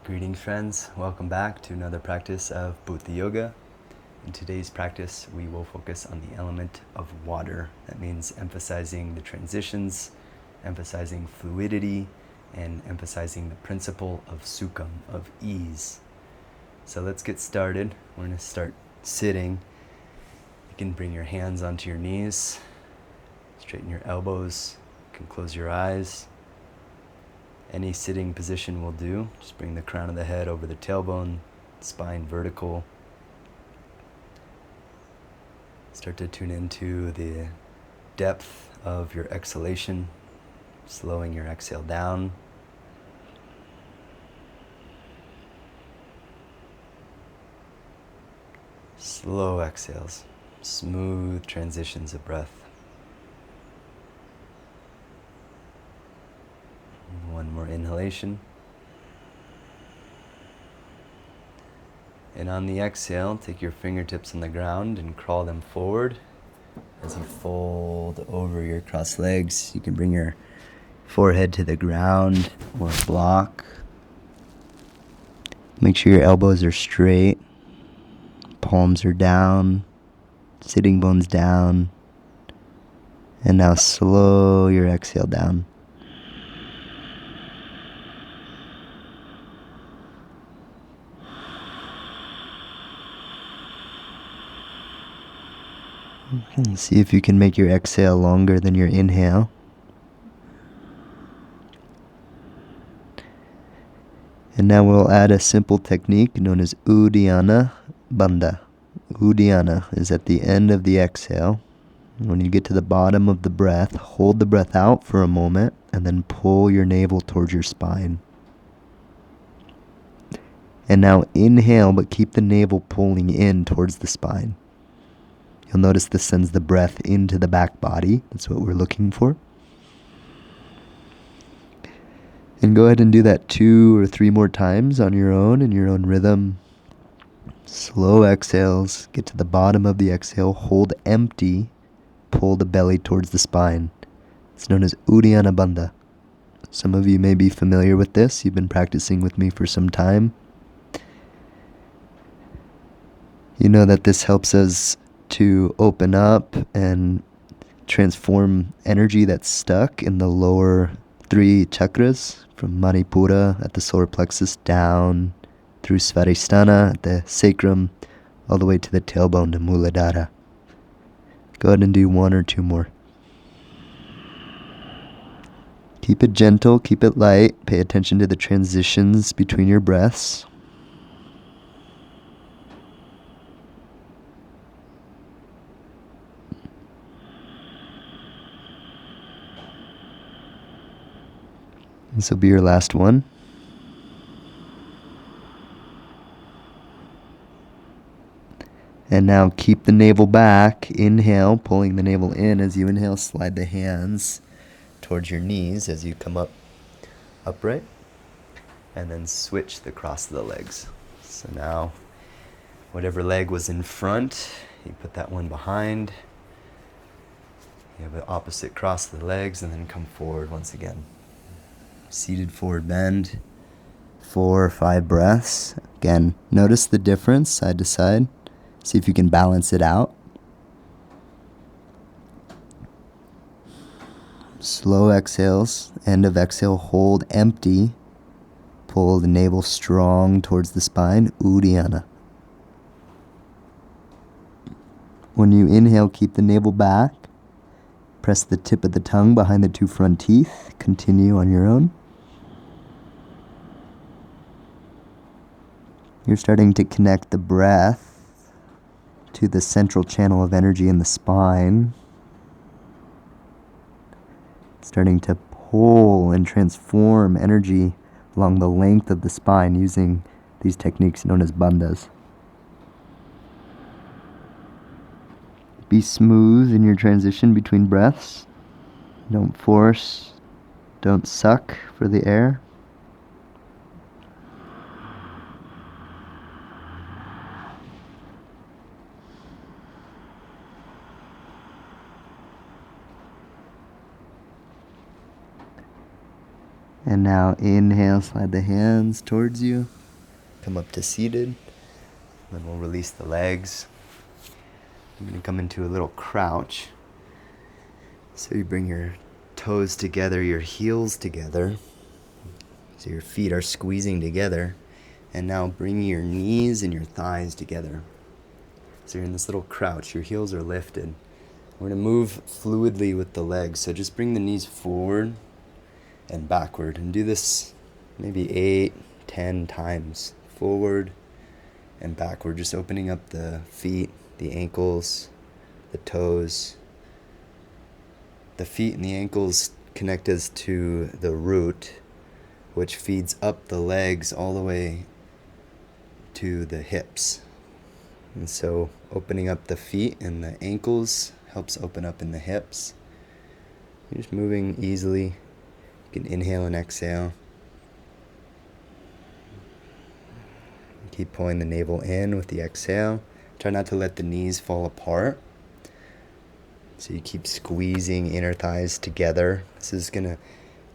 Greetings, friends. Welcome back to another practice of Bhūta Yoga. In today's practice, we will focus on the element of water. That means emphasizing the transitions, emphasizing fluidity, and emphasizing the principle of sukham, of ease. So let's get started. We're going to start sitting. You can bring your hands onto your knees, straighten your elbows, you can close your eyes. Any sitting position will do. Just bring the crown of the head over the tailbone, spine vertical. Start to tune into the depth of your exhalation, slowing your exhale down. Slow exhales, smooth transitions of breath. One more inhalation. And on the exhale, take your fingertips on the ground and crawl them forward. As you fold over your crossed legs, you can bring your forehead to the ground or block. Make sure your elbows are straight, palms are down, sitting bones down. And now slow your exhale down. See if you can make your exhale longer than your inhale. And now we'll add a simple technique known as Uddiyana Bandha. Uddiyana is at the end of the exhale. When you get to the bottom of the breath, hold the breath out for a moment and then pull your navel towards your spine. And now inhale, but keep the navel pulling in towards the spine. You'll notice this sends the breath into the back body. That's what we're looking for. And go ahead and do that 2 or 3 more times on your own, in your own rhythm. Slow exhales. Get to the bottom of the exhale. Hold empty. Pull the belly towards the spine. It's known as Uddiyana Bandha. Some of you may be familiar with this. You've been practicing with me for some time. You know that this helps us to open up and transform energy that's stuck in the lower 3 chakras, from Manipura at the solar plexus down through Svadhisthana at the sacrum, all the way to the tailbone to Muladhara. Go ahead and do 1 or 2 more. Keep it gentle, keep it light. Pay attention to the transitions between your breaths. This will be your last one. And now keep the navel back. Inhale, pulling the navel in. As you inhale, slide the hands towards your knees as you come up upright. And then switch the cross of the legs. So now, whatever leg was in front, you put that one behind. You have the opposite cross of the legs, and then come forward once again. Seated forward bend, 4 or 5 breaths. Again, notice the difference side to side. See if you can balance it out. Slow exhales, end of exhale, hold empty. Pull the navel strong towards the spine, Uddiyana. When you inhale, keep the navel back. Press the tip of the tongue behind the 2 front teeth. Continue on your own. You're starting to connect the breath to the central channel of energy in the spine. Starting to pull and transform energy along the length of the spine using these techniques known as bandhas. Be smooth in your transition between breaths. Don't force, don't suck for the air. And now inhale, slide the hands towards you. Come up to seated. Then we'll release the legs. I'm going to come into a little crouch. So you bring your toes together, your heels together. So your feet are squeezing together. And now bring your knees and your thighs together. So you're in this little crouch. Your heels are lifted. We're going to move fluidly with the legs. So just bring the knees forward and backward. And do this maybe 8, 10 times. Forward and backward. Just opening up the feet, the ankles, the toes. The feet and the ankles connect us to the root, which feeds up the legs all the way to the hips. And so opening up the feet and the ankles helps open up in the hips. You're just moving easily. You can inhale and exhale. Keep pulling the navel in with the exhale. Try not to let the knees fall apart. So you keep squeezing inner thighs together. This is going to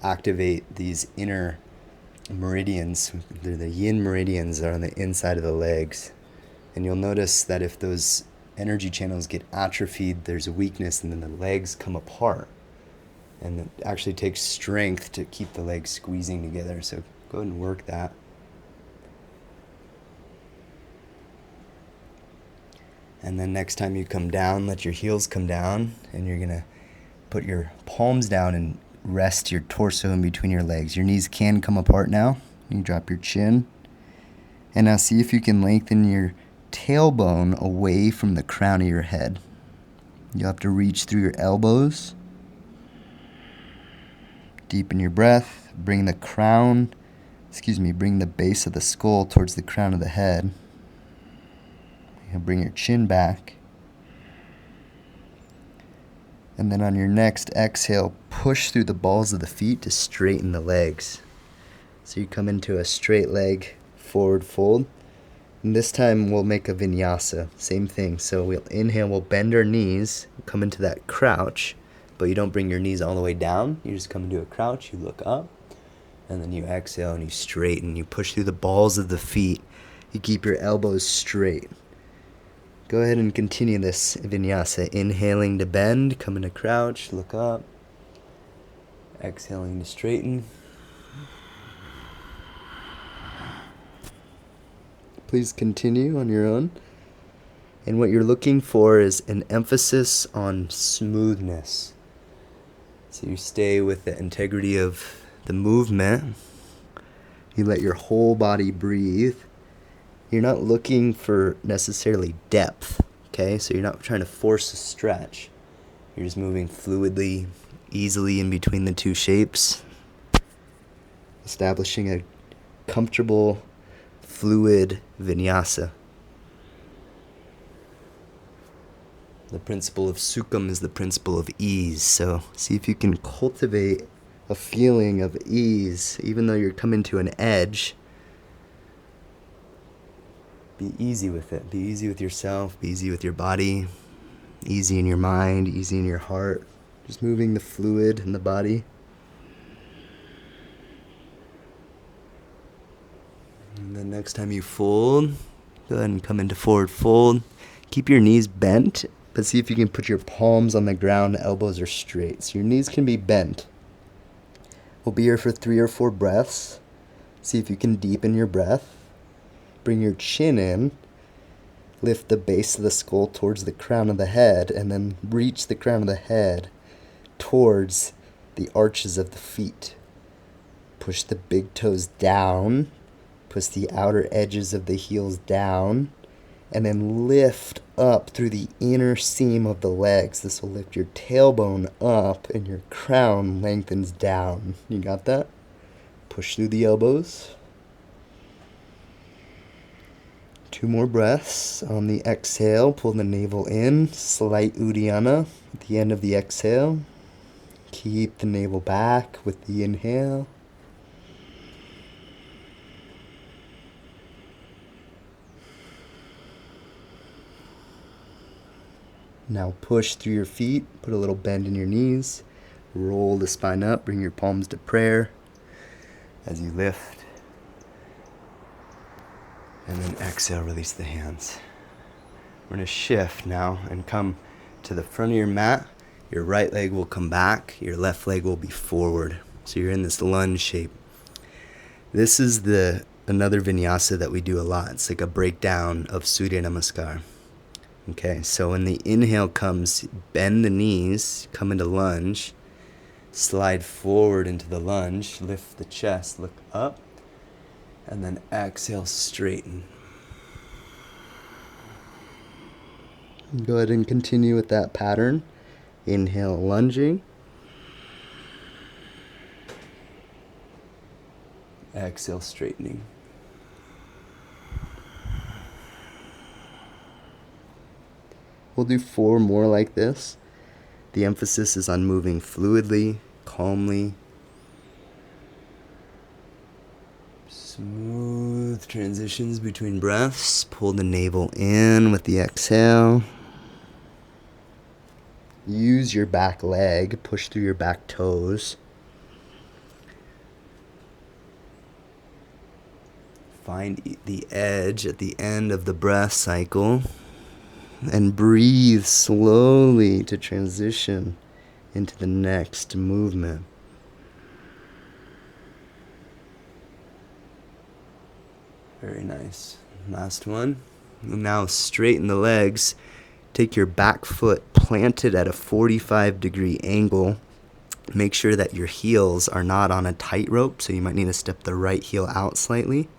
activate these inner meridians. They're the yin meridians that are on the inside of the legs. And you'll notice that if those energy channels get atrophied, there's a weakness, and then the legs come apart. And it actually takes strength to keep the legs squeezing together. So go ahead and work that. And then next time you come down, let your heels come down, and you're going to put your palms down and rest your torso in between your legs. Your knees can come apart now. You drop your chin. And now see if you can lengthen your tailbone away from the crown of your head. You'll have to reach through your elbows. Deepen your breath. Bring the base of the skull towards the crown of the head. And bring your chin back. And then on your next exhale, push through the balls of the feet to straighten the legs. So you come into a straight leg forward fold. And this time we'll make a vinyasa. Same thing. So we'll inhale, we'll bend our knees, come into that crouch, but you don't bring your knees all the way down. You just come into a crouch, you look up, and then you exhale and you straighten. You push through the balls of the feet. You keep your elbows straight. Go ahead and continue this vinyasa. Inhaling to bend, come into crouch, look up. Exhaling to straighten. Please continue on your own. And what you're looking for is an emphasis on smoothness. So you stay with the integrity of the movement. You let your whole body breathe. You're not looking for necessarily depth, okay? So you're not trying to force a stretch. You're just moving fluidly, easily in between the two shapes. Establishing a comfortable, fluid vinyasa. The principle of sukham is the principle of ease. So see if you can cultivate a feeling of ease, even though you're coming to an edge. Be easy with it. Be easy with yourself. Be easy with your body. Easy in your mind. Easy in your heart. Just moving the fluid in the body. And then next time you fold, go ahead and come into forward fold. Keep your knees bent, but see if you can put your palms on the ground. Elbows are straight. So your knees can be bent. We'll be here for 3 or 4 breaths. See if you can deepen your breath. Bring your chin in, lift the base of the skull towards the crown of the head, and then reach the crown of the head towards the arches of the feet. Push the big toes down, push the outer edges of the heels down, and then lift up through the inner seam of the legs. This will lift your tailbone up and your crown lengthens down. You got that? Push through the elbows. 2 more breaths. On the exhale, pull the navel in, slight Uddiyana at the end of the exhale. Keep the navel back with the inhale. Now push through your feet, put a little bend in your knees, roll the spine up, bring your palms to prayer. as you lift. And then exhale, release the hands. We're going to shift now and come to the front of your mat. Your right leg will come back. Your left leg will be forward. So you're in this lunge shape. This is another vinyasa that we do a lot. It's like a breakdown of Surya Namaskar. Okay, so when the inhale comes, bend the knees, come into lunge, slide forward into the lunge, lift the chest, look up, and then exhale, straighten. Go ahead and continue with that pattern. Inhale, lunging. Exhale, straightening. We'll do 4 more like this. The emphasis is on moving fluidly, calmly. Smooth transitions between breaths. Pull the navel in with the exhale. Use your back leg. Push through your back toes. Find the edge at the end of the breath cycle. And breathe slowly to transition into the next movement. Very nice. Last one. Now straighten the legs. Take your back foot planted at a 45-degree angle. Make sure that your heels are not on a tightrope, so you might need to step the right heel out slightly.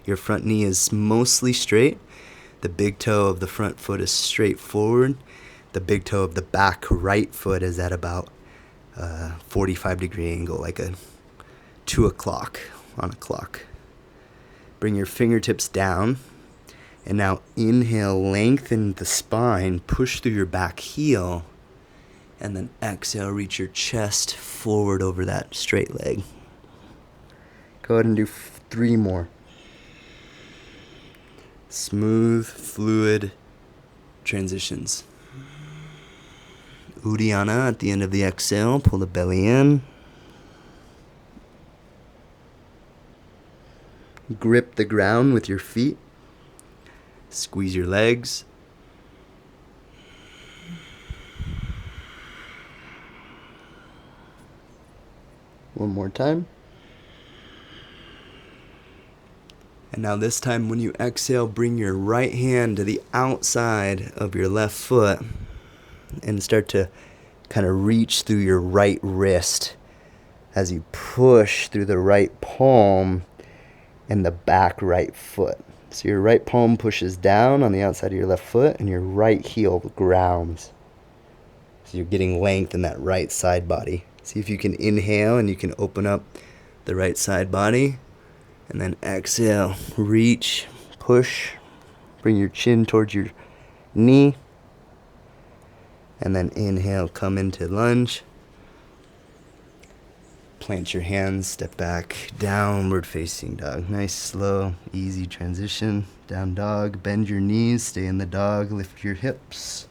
Your front knee is mostly straight. The big toe of the front foot is straight forward. The big toe of the back right foot is at about a 45-degree angle, like a 2 o'clock on a clock. Bring your fingertips down. And now inhale, lengthen the spine, push through your back heel. And then exhale, reach your chest forward over that straight leg. Go ahead and do 3 more. Smooth, fluid transitions. Uddiyana at the end of the exhale. Pull the belly in. Grip the ground with your feet. Squeeze your legs. One more time. And now this time when you exhale, bring your right hand to the outside of your left foot and start to kind of reach through your right wrist as you push through the right palm and the back right foot. So your right palm pushes down on the outside of your left foot and your right heel grounds. So you're getting length in that right side body. See if you can inhale and you can open up the right side body. And then exhale, reach, push, bring your chin towards your knee. And then inhale, come into lunge. Plant your hands, step back, downward facing dog. Nice, slow, easy transition. Down dog, bend your knees, stay in the dog, lift your hips.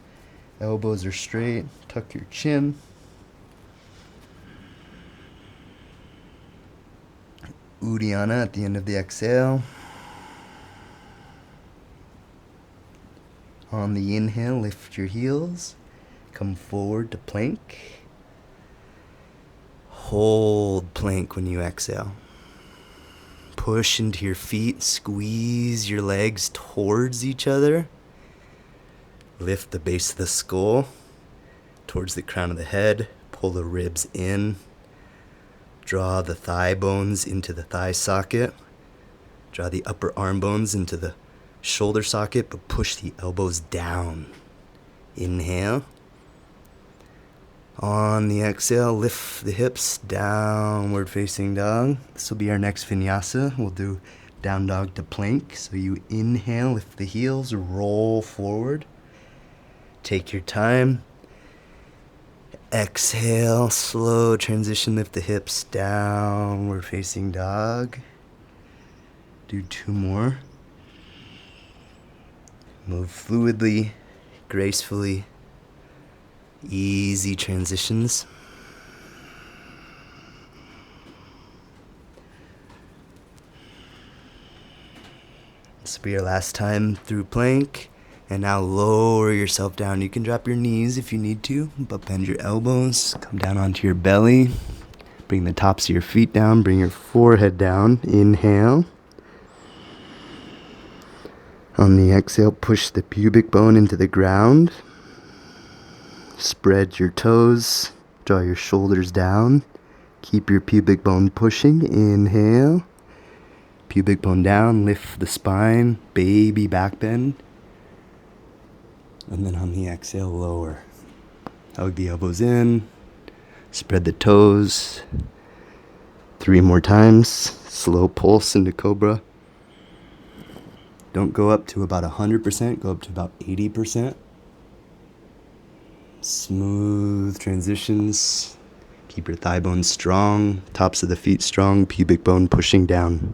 Elbows are straight, tuck your chin. Uddiyana at the end of the exhale. On the inhale, lift your heels. Come forward to plank. Hold plank when you exhale. Push into your feet. Squeeze your legs towards each other. Lift the base of the skull towards the crown of the head. Pull the ribs in. Draw the thigh bones into the thigh socket. Draw the upper arm bones into the shoulder socket, but push the elbows down. Inhale. On the exhale, lift the hips, downward facing dog. This will be our next vinyasa. We'll do down dog to plank. So you inhale, lift the heels, roll forward. Take your time. Exhale, slow transition, lift the hips, downward facing dog. Do 2 more. Move fluidly, gracefully, easy transitions. This will be your last time through plank. And now lower yourself down. You can drop your knees if you need to, but bend your elbows, come down onto your belly. Bring the tops of your feet down, bring your forehead down. Inhale. On the exhale, push the pubic bone into the ground. Spread your toes, draw your shoulders down. Keep your pubic bone pushing. Inhale. Pubic bone down, lift the spine, baby back bend. And then on the exhale, lower. Hug the elbows in, spread the toes. 3 more times, slow pulse into cobra. Don't go up to about 100%, go up to about 80%. Smooth transitions. Keep your thigh bones strong, tops of the feet strong, pubic bone pushing down.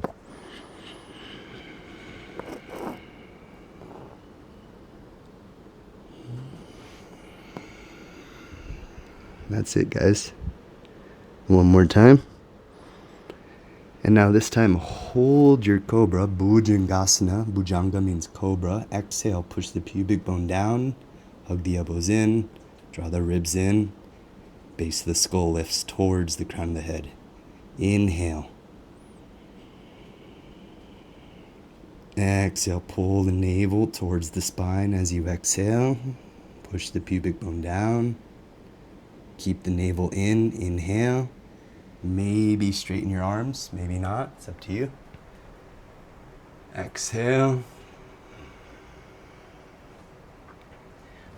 That's it, guys. One more time. And now this time, hold your cobra, Bhujangasana. Bhujanga means cobra. Exhale, push the pubic bone down. Hug the elbows in. Draw the ribs in. Base of the skull lifts towards the crown of the head. Inhale. Exhale, pull the navel towards the spine as you exhale. Push the pubic bone down. Keep the navel in. Inhale. Maybe straighten your arms, maybe not. It's up to you. Exhale.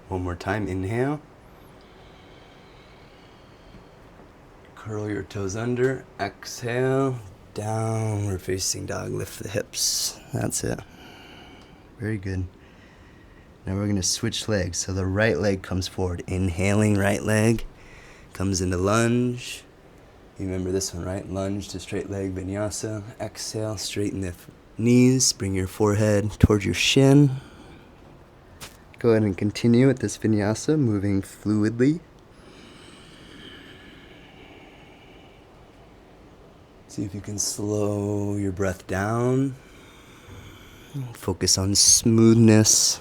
One more time. Inhale. Curl your toes under. Exhale. Downward facing dog. Lift the hips. That's it. Very good. Now we're going to switch legs. So the right leg comes forward. Inhaling right leg. Comes into lunge. You remember this one, right? Lunge to straight leg, vinyasa. Exhale, straighten the knees. Bring your forehead towards your shin. Go ahead and continue with this vinyasa, moving fluidly. See if you can slow your breath down. Focus on smoothness,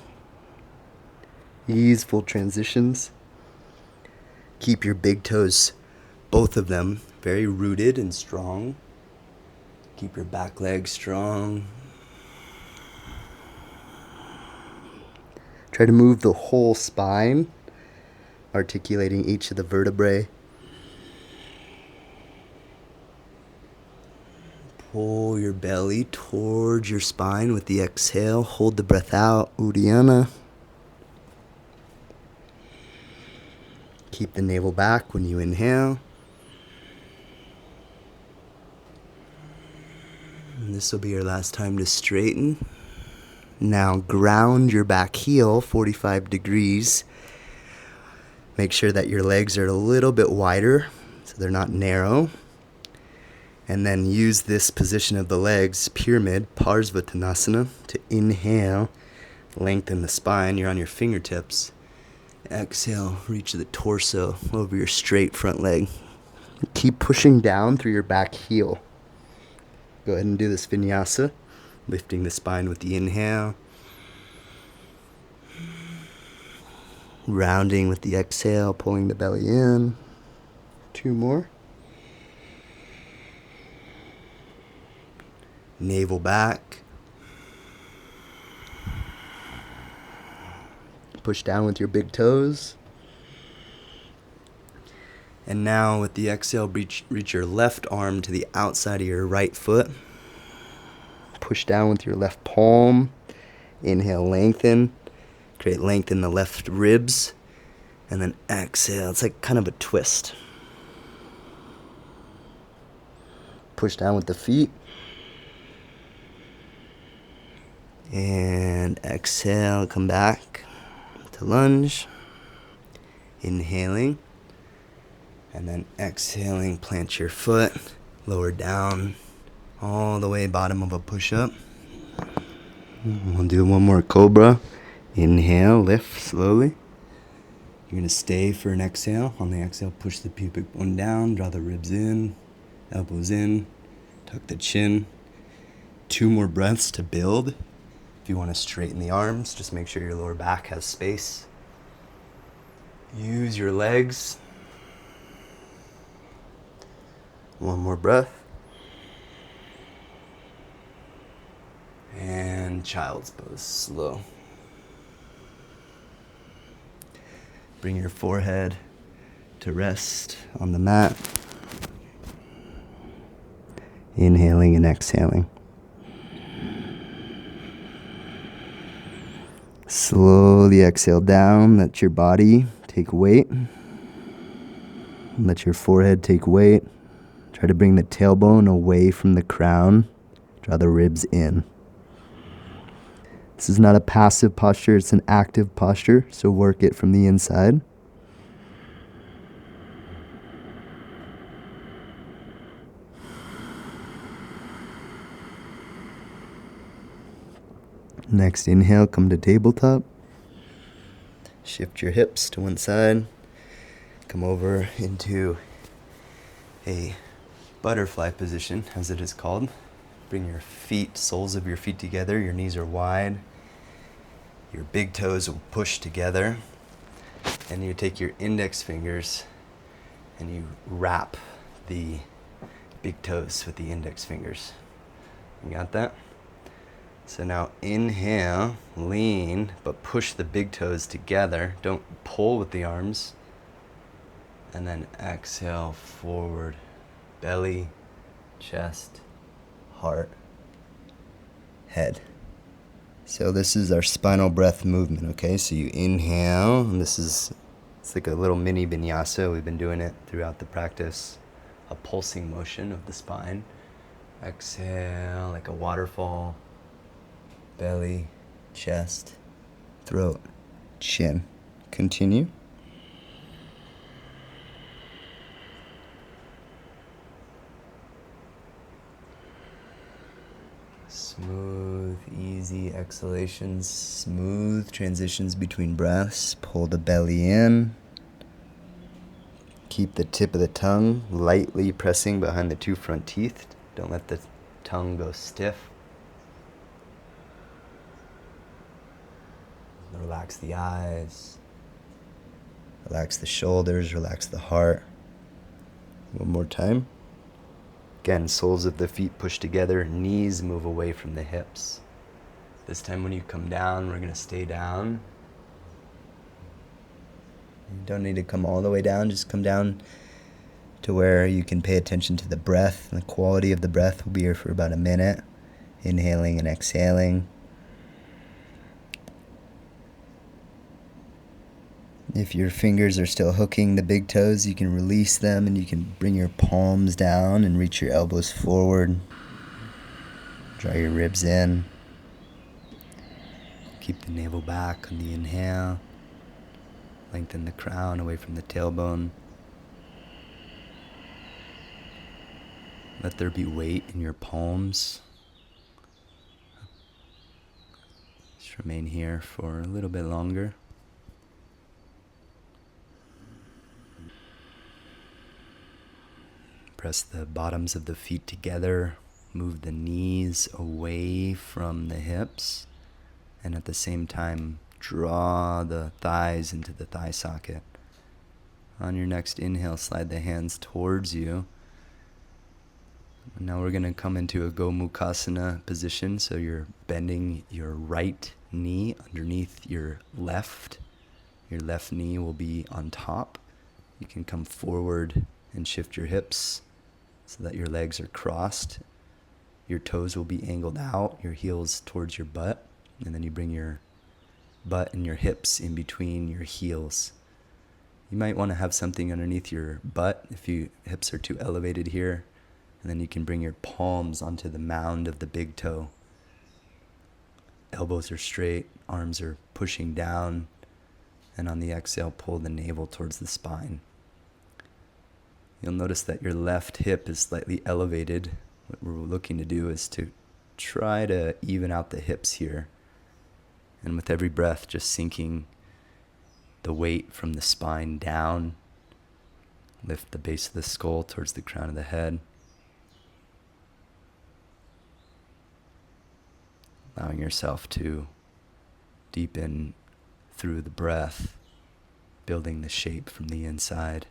easeful transitions. Keep your big toes, both of them, very rooted and strong. Keep your back leg strong. Try to move the whole spine, articulating each of the vertebrae. Pull your belly towards your spine with the exhale. Hold the breath out, Uddiyana. Keep the navel back when you inhale. And this will be your last time to straighten. Now ground your back heel 45 degrees. Make sure that your legs are a little bit wider so they're not narrow. And then use this position of the legs, pyramid, Parsvatanasana, to inhale, lengthen the spine. You're on your fingertips. Exhale, reach the torso over your straight front leg. Keep pushing down through your back heel. Go ahead and do this vinyasa, lifting the spine with the inhale. Rounding with the exhale, pulling the belly in. 2 more. Navel back. Push down with your big toes. And now with the exhale, reach your left arm to the outside of your right foot. Push down with your left palm. Inhale, lengthen. Create length in the left ribs. And then exhale. It's like kind of a twist. Push down with the feet. And exhale, come back to lunge. Inhaling. And then exhaling, plant your foot, lower down, all the way bottom of a push-up. We'll do one more cobra. Inhale, lift slowly. You're going to stay for an exhale. On the exhale, push the pubic bone down, draw the ribs in, elbows in, tuck the chin. 2 more breaths to build. If you want to straighten the arms, just make sure your lower back has space. Use your legs. One more breath. And child's pose, slow. Bring your forehead to rest on the mat. Inhaling and exhaling. Slowly exhale down. Let your body take weight. Let your forehead take weight. Try to bring the tailbone away from the crown. Draw the ribs in. This is not a passive posture, it's an active posture, so work it from the inside. Next inhale, come to tabletop. Shift your hips to one side. Come over into a butterfly position, as it is called. Bring your feet, soles of your feet together. Your knees are wide. Your big toes will push together. And you take your index fingers and you wrap the big toes with the index fingers. You got that? So now inhale, lean, but push the big toes together. Don't pull with the arms. And then exhale, forward, belly, chest, heart, head. So this is our spinal breath movement, okay? So you inhale, and it's like a little mini vinyasa. We've been doing it throughout the practice. A pulsing motion of the spine. Exhale, like a waterfall. Belly, chest, throat, chin. Continue. Smooth, easy exhalations, smooth transitions between breaths. Pull the belly in. Keep the tip of the tongue lightly pressing behind the two front teeth. Don't let the tongue go stiff. Relax the eyes. Relax the shoulders, relax the heart. One more time. Again, soles of the feet push together, knees move away from the hips. This time when you come down, we're going to stay down. You don't need to come all the way down, just come down to where you can pay attention to the breath. And the quality of the breath will be here for about a minute. Inhaling and exhaling. If your fingers are still hooking the big toes, you can release them and you can bring your palms down and reach your elbows forward. Draw your ribs in. Keep the navel back on the inhale. Lengthen the crown away from the tailbone. Let there be weight in your palms. Just remain here for a little bit longer. Press the bottoms of the feet together. Move the knees away from the hips. And at the same time, draw the thighs into the thigh socket. On your next inhale, slide the hands towards you. And now we're going to come into a Gomukhasana position. So you're bending your right knee underneath your left. Your left knee will be on top. You can come forward and shift your hips so that your legs are crossed. Your toes will be angled out, your heels towards your butt, and then you bring your butt and your hips in between your heels. You might want to have something underneath your butt if your hips are too elevated here, and then you can bring your palms onto the mound of the big toe. Elbows are straight, arms are pushing down, and on the exhale, pull the navel towards the spine. You'll notice that your left hip is slightly elevated. What we're looking to do is to try to even out the hips here. And with every breath, just sinking the weight from the spine down. Lift the base of the skull towards the crown of the head. allowing yourself to deepen through the breath, building the shape from the inside.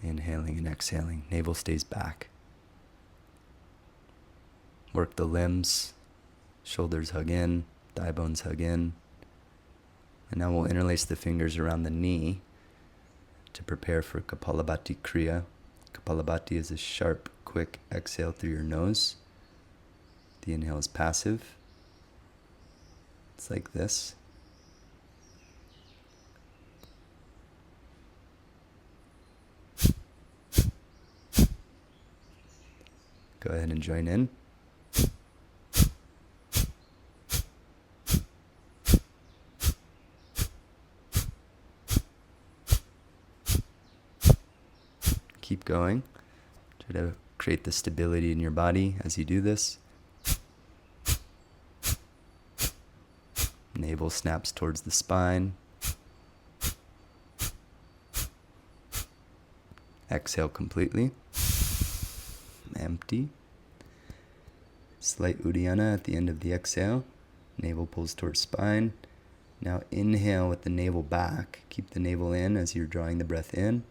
Inhaling and exhaling, navel stays back. Work the limbs, shoulders hug in, thigh bones hug in. And now we'll interlace the fingers around the knee to prepare for Kapalabhati Kriya. Kapalabhati is a sharp, quick exhale through your nose. The inhale is passive. It's like this. Go ahead and join in. Keep going. Try to create the stability in your body as you do this. Navel snaps towards the spine. Exhale completely. Empty. Slight Uddiyana at the end of the exhale. Navel pulls towards spine. Now inhale with the navel back. Keep the navel in as you're drawing the breath in.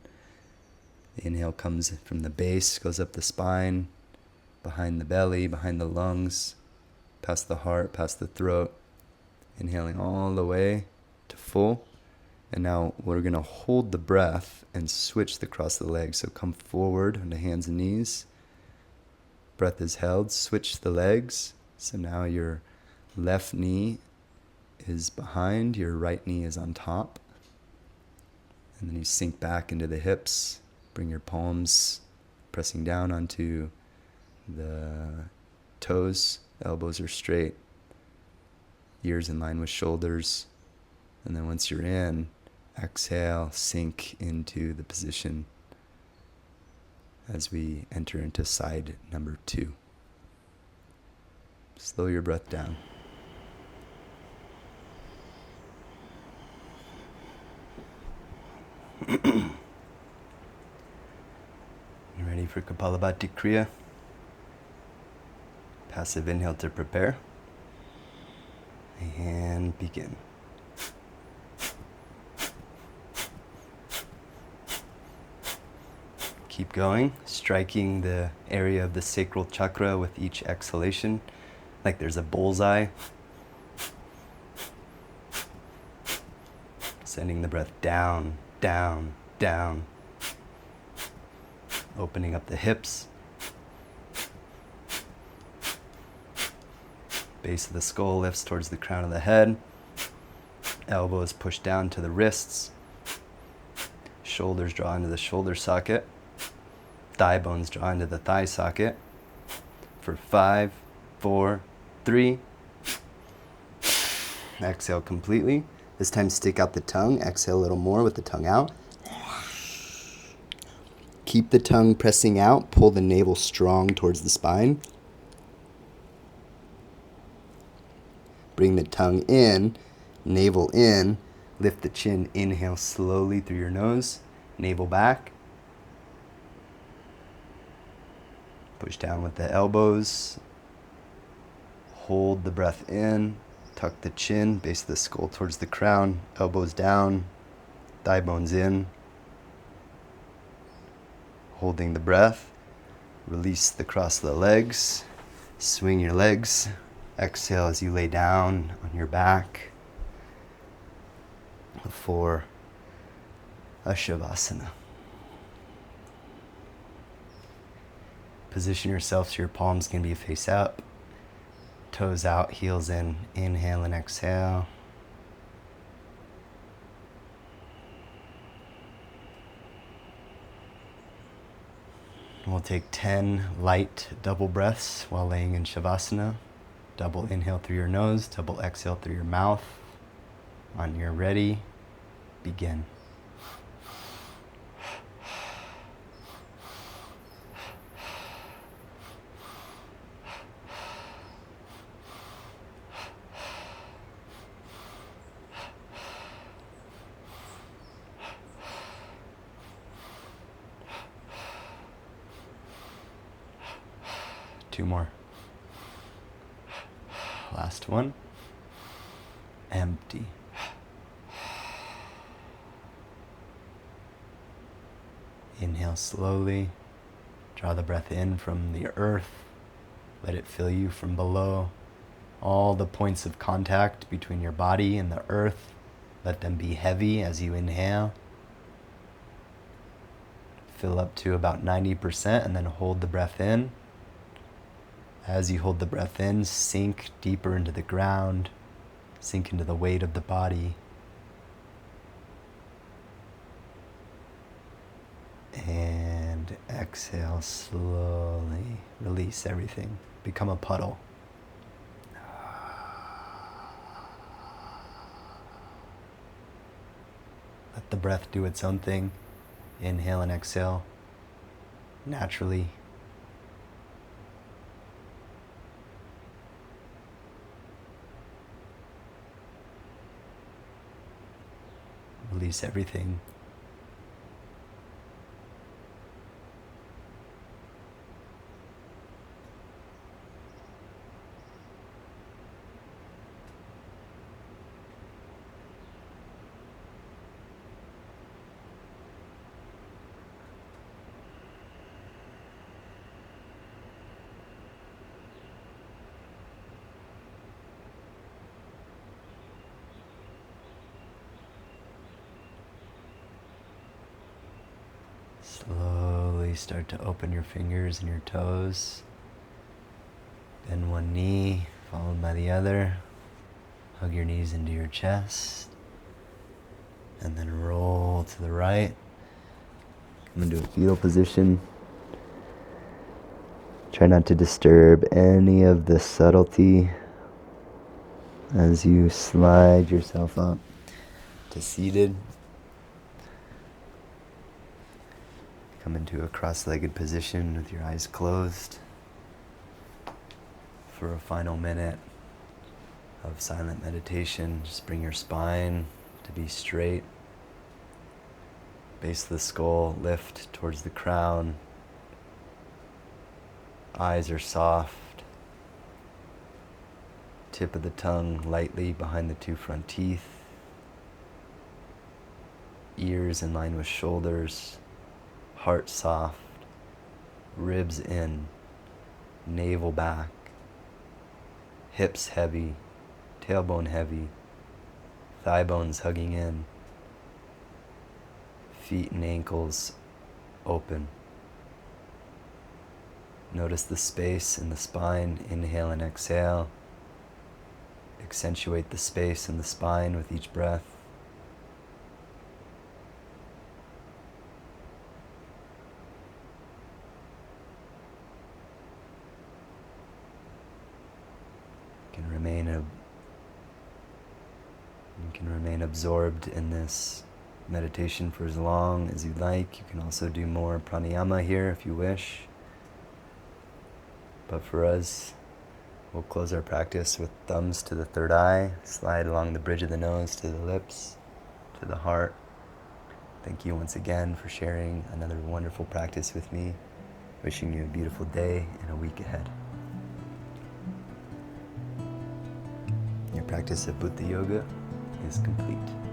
The inhale comes from the base, goes up the spine, behind the belly, behind the lungs, past the heart, past the throat. Inhaling all the way to full. And now we're going to hold the breath and switch the cross of the legs. So come forward onto hands and knees. Breath is held. Switch the legs. So now your left knee is behind, your right knee is on top. And then you sink back into the hips. Bring your palms pressing down onto the toes. The elbows are straight. Ears in line with shoulders. And then once you're in, exhale, sink into the position as we enter into side number 2. Slow your breath down. You ready for Kapalabhati Kriya? Passive inhale to prepare. And begin. Keep going, striking the area of the sacral chakra with each exhalation, like there's a bullseye. Sending the breath down, down, down. Opening up the hips. Base of the skull lifts towards the crown of the head. Elbows push down to the wrists. Shoulders draw into the shoulder socket. Thigh bones draw into the thigh socket. For 5, 4, 3. Exhale completely. This time stick out the tongue. Exhale a little more with the tongue out. Keep the tongue pressing out. Pull the navel strong towards the spine. Bring the tongue in, navel in. Lift the chin. Inhale slowly through your nose. Navel back. Push down with the elbows. Hold the breath in. Tuck the chin, base of the skull towards the crown. Elbows down. Thigh bones in. Holding the breath. Release the cross of the legs. Swing your legs. Exhale as you lay down on your back for a Shavasana. Position yourself so your palms can be face up. Toes out, heels in. Inhale and exhale. We'll take 10 light double breaths while laying in Shavasana. Double inhale through your nose, double exhale through your mouth. On your ready, begin. Two more. Last one. Empty. Inhale slowly. Draw the breath in from the earth. Let it fill you from below. All the points of contact between your body and the earth, let them be heavy as you inhale. Fill up to about 90% and then hold the breath in. As you hold the breath in, sink deeper into the ground, sink into the weight of the body. And exhale slowly. Release everything. Become a puddle. Let the breath do its own thing. Inhale and exhale naturally. Release everything. Slowly start to open your fingers and your toes. Bend one knee, followed by the other. Hug your knees into your chest. And then roll to the right. Come into a fetal position. Try not to disturb any of the subtlety as you slide yourself up to seated. Come into a cross-legged position with your eyes closed for a final minute of silent meditation. Just bring your spine to be straight. Base of the skull lift towards the crown. Eyes are soft. Tip of the tongue lightly behind the two front teeth. Ears in line with shoulders. Heart soft, ribs in, navel back, hips heavy, tailbone heavy, thigh bones hugging in, feet and ankles open. Notice the space in the spine, inhale and exhale. Accentuate the space in the spine with each breath. You can remain absorbed in this meditation for as long as you'd like. You can also do more pranayama here if you wish. But for us, we'll close our practice with thumbs to the third eye, slide along the bridge of the nose to the lips, to the heart. Thank you once again for sharing another wonderful practice with me. Wishing you a beautiful day and a week ahead. Your practice of Bhuta Yoga is complete.